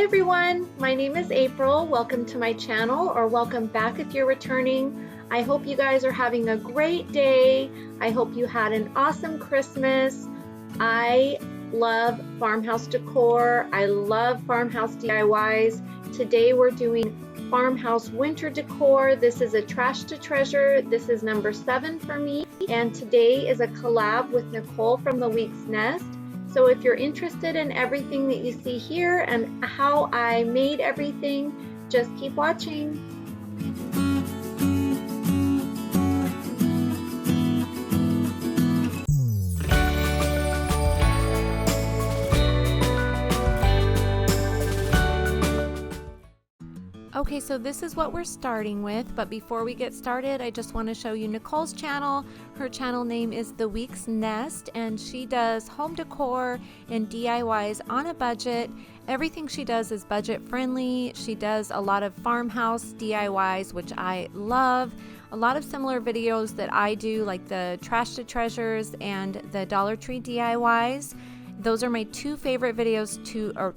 Hi everyone, my name is April. Welcome to my channel, or welcome back if you're returning. I hope you guys are having a great day. I hope you had an awesome Christmas. I love farmhouse decor. I love farmhouse DIYs. Today we're doing farmhouse winter decor. This is a trash to treasure. This is number 7 for me. And today is a collab with Nicole from The Week's Nest. So if you're interested in everything that you see here and how I made everything, just keep watching. Okay, so this is what we're starting with, but before we get started, I just want to show you Nicole's channel. Her channel name is The Week's Nest, and she does home decor and DIYs on a budget. Everything she does is budget friendly. She does a lot of farmhouse DIYs, which I love. A lot of similar videos that I do, like the trash to treasures and the Dollar Tree DIYs. Those are my two favorite videos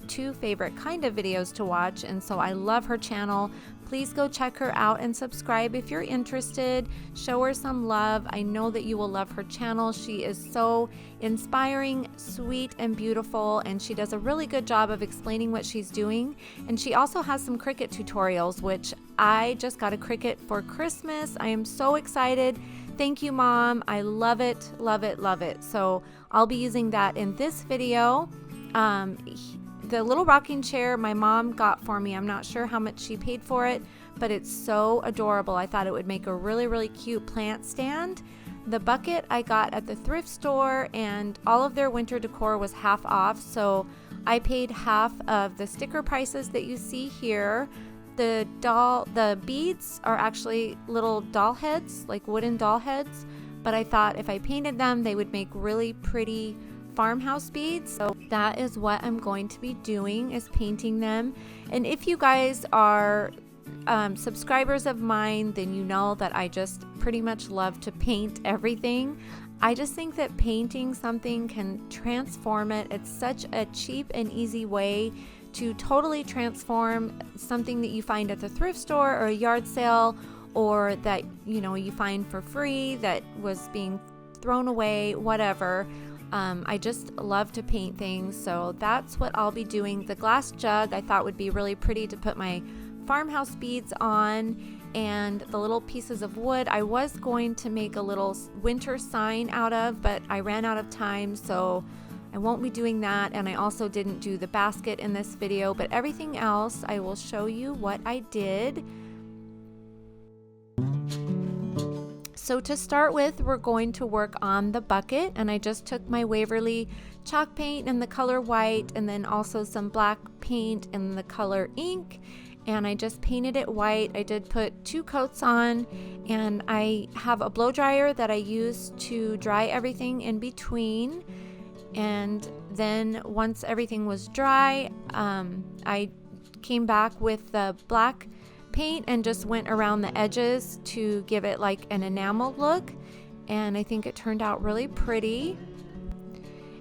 two favorite kind of videos to watch, and so I love her channel. Please go check her out and subscribe if you're interested. Show her some love. I know that you will love her channel. She is so inspiring, sweet, and beautiful, and she does a really good job of explaining what she's doing. And she also has some Cricut tutorials, which I just got a Cricut for Christmas. I am so excited. Thank you, Mom. I love it, love it, love it. So I'll be using that in this video. The little rocking chair my mom got for me, I'm not sure how much she paid for it, but it's so adorable. I thought it would make a really, really cute plant stand. The bucket I got at the thrift store, and all of their winter decor was half off, so I paid half of the sticker prices that you see here. The beads are actually little doll heads, like wooden doll heads, but I thought if I painted them, they would make really pretty farmhouse beads. So that is what I'm going to be doing, is painting them. And if you guys are subscribers of mine, then you know that I just pretty much love to paint everything. I just think that painting something can transform it. It's such a cheap and easy way to totally transform something that you find at the thrift store or a yard sale, or that you find for free that was being thrown away, whatever. I just love to paint things, so that's what I'll be doing. The glass jug I thought would be really pretty to put my farmhouse beads on, and the little pieces of wood I was going to make a little winter sign out of, but I ran out of time, so I won't be doing that. And I also didn't do the basket in this video, but everything else I will show you what I did. So to start with, we're going to work on the bucket, and I just took my Waverly chalk paint in the color white, and then also some black paint in the color ink, and I just painted it white. I did put 2 coats on, and I have a blow dryer that I use to dry everything in between. And then once everything was dry, I came back with the black paint and just went around the edges to give it like an enamel look, and I think it turned out really pretty.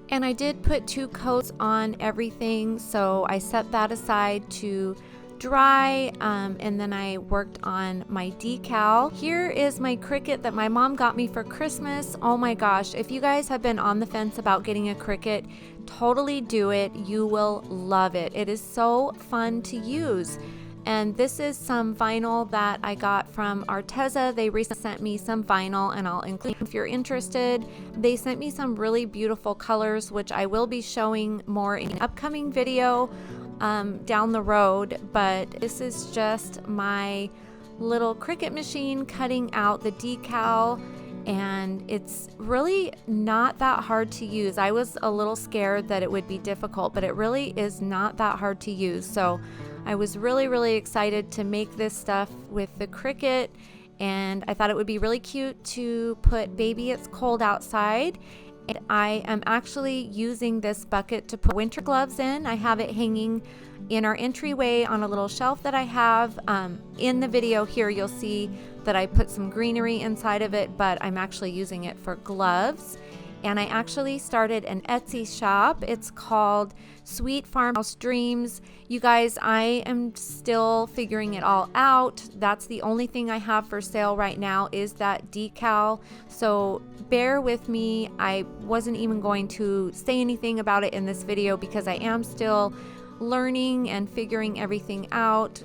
And I did put 2 coats on everything, so I set that aside to dry, and then I worked on my decal. Here is my Cricut that my mom got me for Christmas. Oh my gosh, if you guys have been on the fence about getting a Cricut, totally do it. You will love it. It is so fun to use. And this is some vinyl that I got from Arteza. They recently sent me some vinyl, and I'll include if you're interested. They sent me some really beautiful colors, which I will be showing more in an upcoming video down the road. But this is just my little Cricut machine cutting out the decal, and it's really not that hard to use. I was a little scared that it would be difficult, but it really is not that hard to use. So I was really, really excited to make this stuff with the Cricut, and I thought it would be really cute to put Baby It's Cold Outside. And I am actually using this bucket to put winter gloves in. I have it hanging in our entryway on a little shelf that I have. In the video here, you'll see that I put some greenery inside of it, but I'm actually using it for gloves. And I actually started an Etsy shop. It's called Sweet Farmhouse Dreams. You guys, I am still figuring it all out. That's the only thing I have for sale right now is that decal. So bear with me. I wasn't even going to say anything about it in this video because I am still learning and figuring everything out.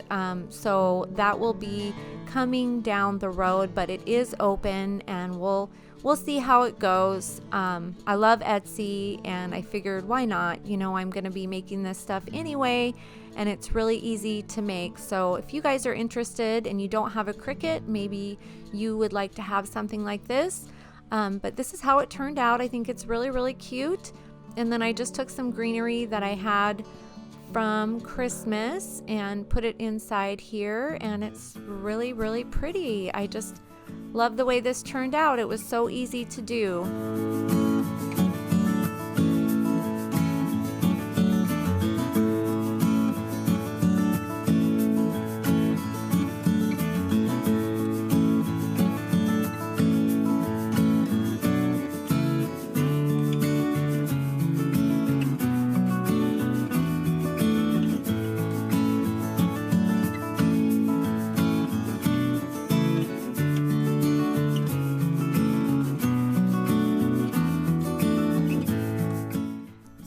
So that will be coming down the road, but it is open and we'll see how it goes. I love Etsy and I figured why not? You know, I'm going to be making this stuff anyway and it's really easy to make. So if you guys are interested and you don't have a Cricut, maybe you would like to have something like this. But this is how it turned out. I think it's really, really cute. And then I just took some greenery that I had from Christmas and put it inside here, and it's really, really pretty. I just love the way this turned out. It was so easy to do.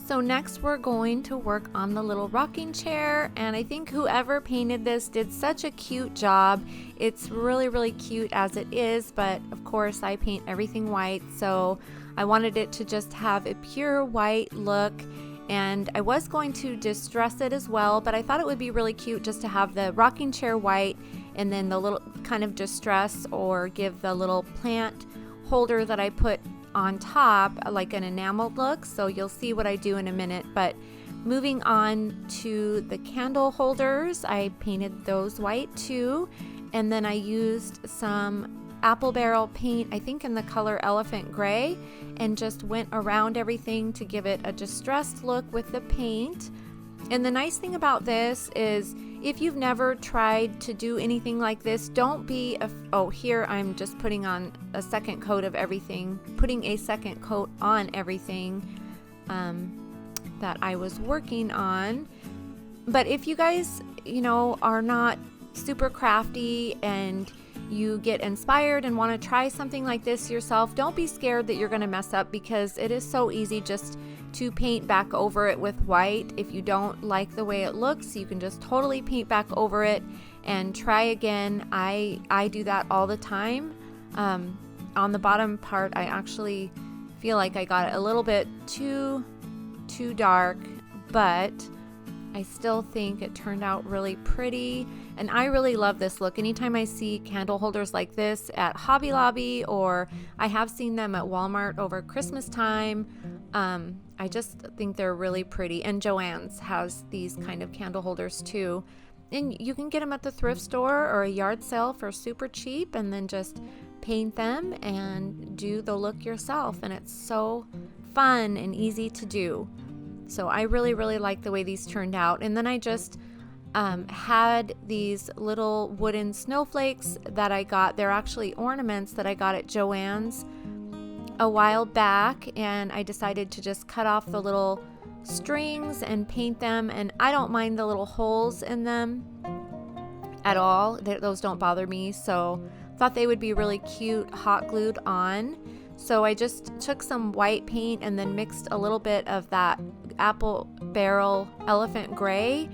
So next we're going to work on the little rocking chair, and I think whoever painted this did such a cute job. It's really, really cute as it is, but of course I paint everything white, so I wanted it to just have a pure white look. And I was going to distress it as well, but I thought it would be really cute just to have the rocking chair white and then the little kind of distress or give the little plant holder that I put on top like an enameled look. So you'll see what I do in a minute. But moving on to the candle holders, I painted those white too, and then I used some apple barrel paint, I think in the color Elephant Gray, and just went around everything to give it a distressed look with the paint. And the nice thing about this is if you've never tried to do anything like this, don't be oh, here I'm just putting on a second coat of everything, putting a second coat on everything that I was working on. But if you guys, you know, are not super crafty and you get inspired and want to try something like this yourself, don't be scared that you're going to mess up, because it is so easy just to paint back over it with white. If you don't like the way it looks, you can just totally paint back over it and try again. I do that all the time. On the bottom part, I actually feel like I got it a little bit too dark, but I still think it turned out really pretty, and I really love this look. Anytime I see candle holders like this at Hobby Lobby, or I have seen them at Walmart over Christmas time, I just think they're really pretty. And Joann's has these kind of candle holders too, and you can get them at the thrift store or a yard sale for super cheap, and then just paint them and do the look yourself, and it's so fun and easy to do. So I really, really like the way these turned out. And then I just had these little wooden snowflakes that I got. They're actually ornaments that I got at Joann's a while back, and I decided to just cut off the little strings and paint them. And I don't mind the little holes in them at all. Those don't bother me. So thought they would be really cute hot glued on. So I just took some white paint and then mixed a little bit of that apple barrel Elephant Gray,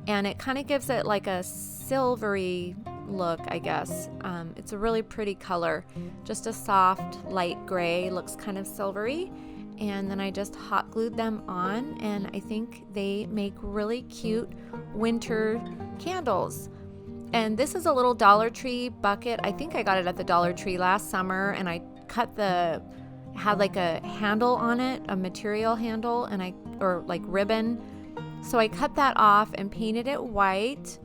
and it kind of gives it like a silvery look, I guess. It's a really pretty color, just a soft light gray, looks kind of silvery. And then I just hot glued them on, and I think they make really cute winter candles. And this is a little Dollar Tree bucket. I think I got it at the Dollar Tree last summer, and I had like a handle on it, a material handle, and or like ribbon. So I cut that off and painted it white.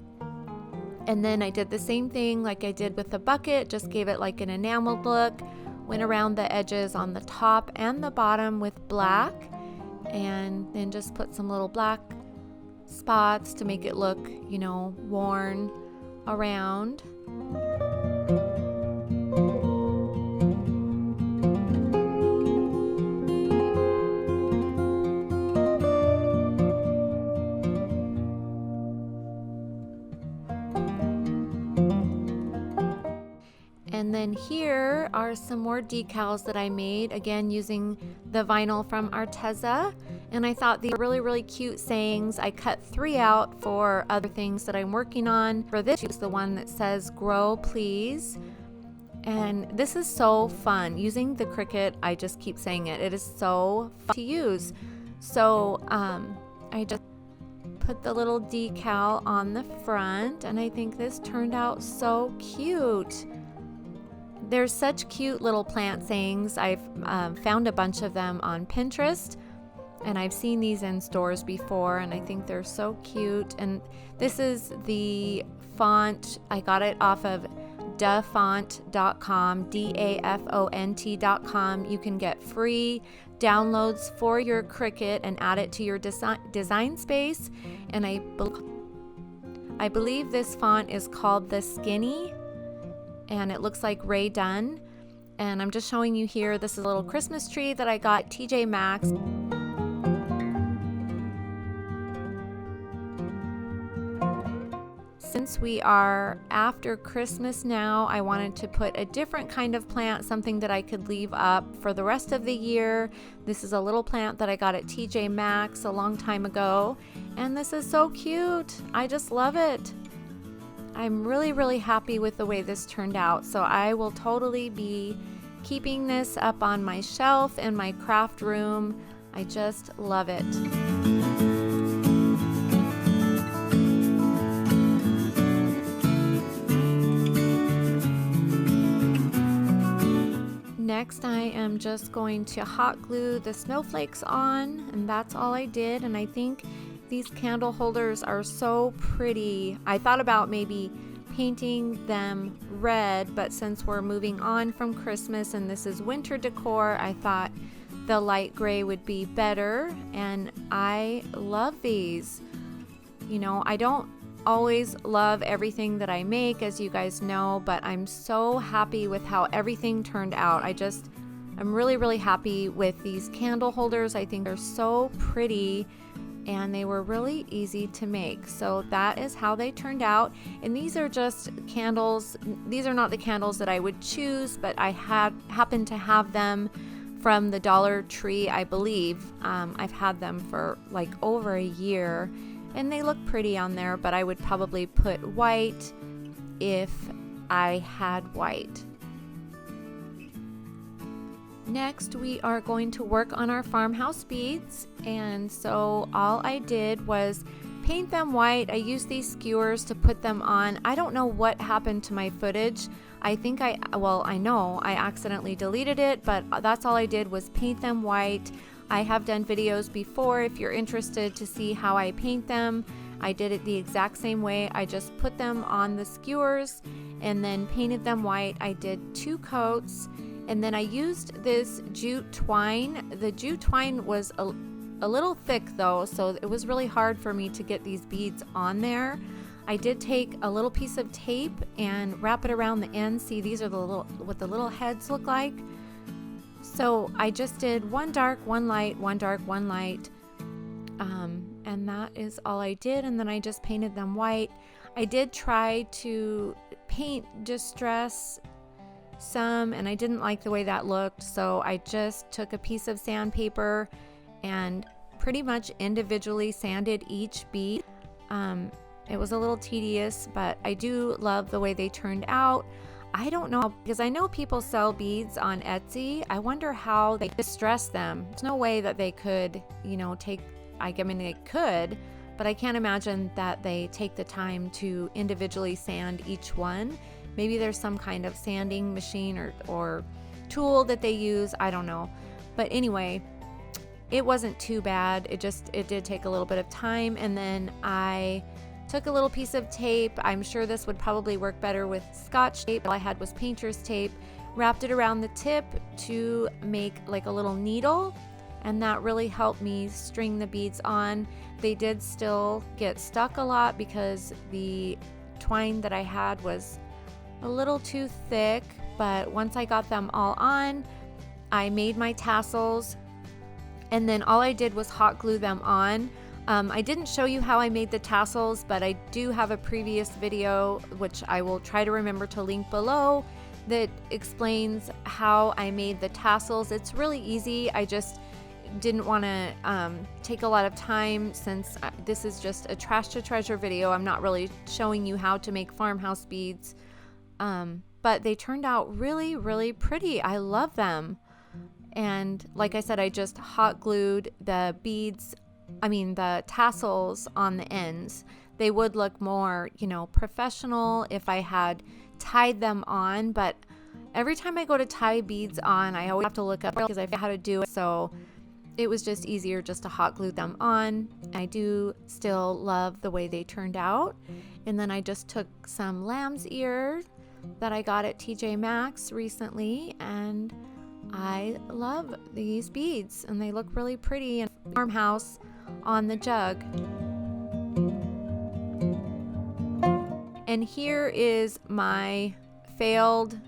And then I did the same thing like I did with the bucket, just gave it like an enameled look, went around the edges on the top and the bottom with black, and then just put some little black spots to make it look, you know, worn around. here are some more decals that I made, again using the vinyl from Arteza, and I thought these were really, really cute sayings. I cut 3 out for other things that I'm working on. For this, use the one that says "Grow Please," and this is so fun. Using the Cricut, I just keep saying it. It is so fun to use. So I just put the little decal on the front, and I think this turned out so cute. There's such cute little plant sayings. I've found a bunch of them on Pinterest, and I've seen these in stores before, and I think they're so cute. And this is the font. I got it off of dafont.com, dafont.com. You can get free downloads for your Cricut and add it to your design space. And I believe this font is called the Skinny, and it looks like Ray Dunn. And I'm just showing you here, this is a little Christmas tree that I got at TJ Maxx. Since we are after Christmas now, I wanted to put a different kind of plant, something that I could leave up for the rest of the year. This is a little plant that I got at TJ Maxx a long time ago, and this is so cute. I just love it. I'm really, really happy with the way this turned out, so I will totally be keeping this up on my shelf in my craft room. I just love it. Next, I am just going to hot glue the snowflakes on, and that's all I did. And I think these candle holders are so pretty. I thought about maybe painting them red, but since we're moving on from Christmas and this is winter decor, I thought the light gray would be better. And I love these. You know, I don't always love everything that I make, as you guys know, but I'm so happy with how everything turned out. I'm really, really happy with these candle holders. I think they're so pretty, and they were really easy to make. So that is how they turned out. And these are just candles. These are not the candles that I would choose, but I happened to have them from the Dollar Tree, I believe. I've had them for like over a year, and they look pretty on there, but I would probably put white if I had white. Next, we are going to work on our farmhouse beads, and so all I did was paint them white. I used these skewers to put them on. I don't know what happened to my footage. I know I accidentally deleted it, but that's all I did was paint them white. I have done videos before if you're interested to see how I paint them. I did it the exact same way. I just put them on the skewers and then painted them white. I did 2 coats, and then I used this jute twine. The jute twine was a little thick though, so it was really hard for me to get these beads on there. I did take a little piece of tape and wrap it around the end. See, these are what the little heads look like. So I just did 1 dark, 1 light, 1 dark, 1 light, and that is all I did. And then I just painted them white. I did try to paint distress some, and I didn't like the way that looked, so I just took a piece of sandpaper and pretty much individually sanded each bead. It was a little tedious, but I do love the way they turned out. I don't know, because I know people sell beads on Etsy. I wonder how they distress them. There's no way that they could, they could, but I can't imagine that they take the time to individually sand each one. Maybe there's some kind of sanding machine or tool that they use. I don't know. But anyway, it wasn't too bad. It did take a little bit of time. And then I took a little piece of tape. I'm sure this would probably work better with Scotch tape. All I had was painter's tape. Wrapped it around the tip to make like a little needle, and that really helped me string the beads on. They did still get stuck a lot because the twine that I had was a little too thick, but once I got them all on, I made my tassels, and then all I did was hot glue them on. I didn't show you how I made the tassels, but I do have a previous video, which I will try to remember to link below, that explains how I made the tassels. It's really easy. I just didn't want to take a lot of time since this is just a trash to treasure video. I'm not really showing you how to make farmhouse beads, but they turned out really, really pretty. I love them. And like I said, I just hot glued the beads, the tassels on the ends. They would look more, professional if I had tied them on, but every time I go to tie beads on, I always have to look up because I forget how to do it. So it was just easier just to hot glue them on. I do still love the way they turned out. And then I just took some lamb's ear that I got at TJ Maxx recently, and I love these beads and they look really pretty and farmhouse on the jug. And here is my failed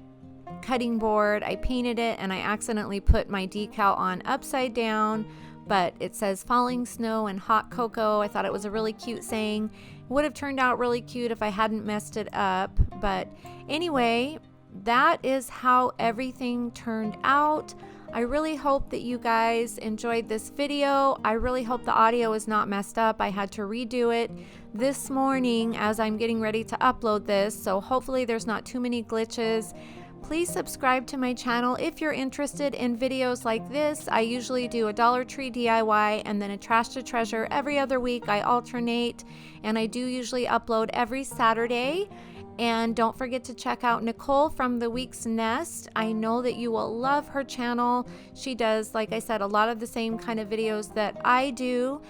cutting board. I painted it and I accidentally put my decal on upside down, but it says falling snow and hot cocoa. I thought it was a really cute saying. It would have turned out really cute if I hadn't messed it up. But anyway, that is how everything turned out. I really hope that you guys enjoyed this video. I really hope the audio is not messed up. I had to redo it this morning as I'm getting ready to upload this, so hopefully there's not too many glitches. Please subscribe to my channel if you're interested in videos like this. I usually do a Dollar Tree DIY and then a trash to treasure every other week. I alternate, and I do usually upload every Saturday. And don't forget to check out Nicole from The Week's Nest. I know that you will love her channel. She does, like I said, a lot of the same kind of videos that I do.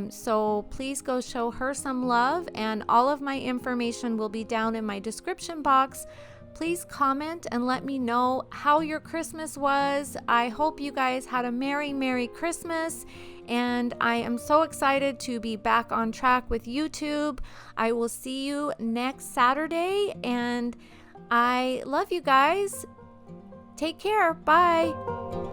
So please go show her some love, and all of my information will be down in my description box. Please comment and let me know how your Christmas was. I hope you guys had a Merry, Merry Christmas, and I am so excited to be back on track with YouTube. I will see you next Saturday, and I love you guys. Take care. Bye.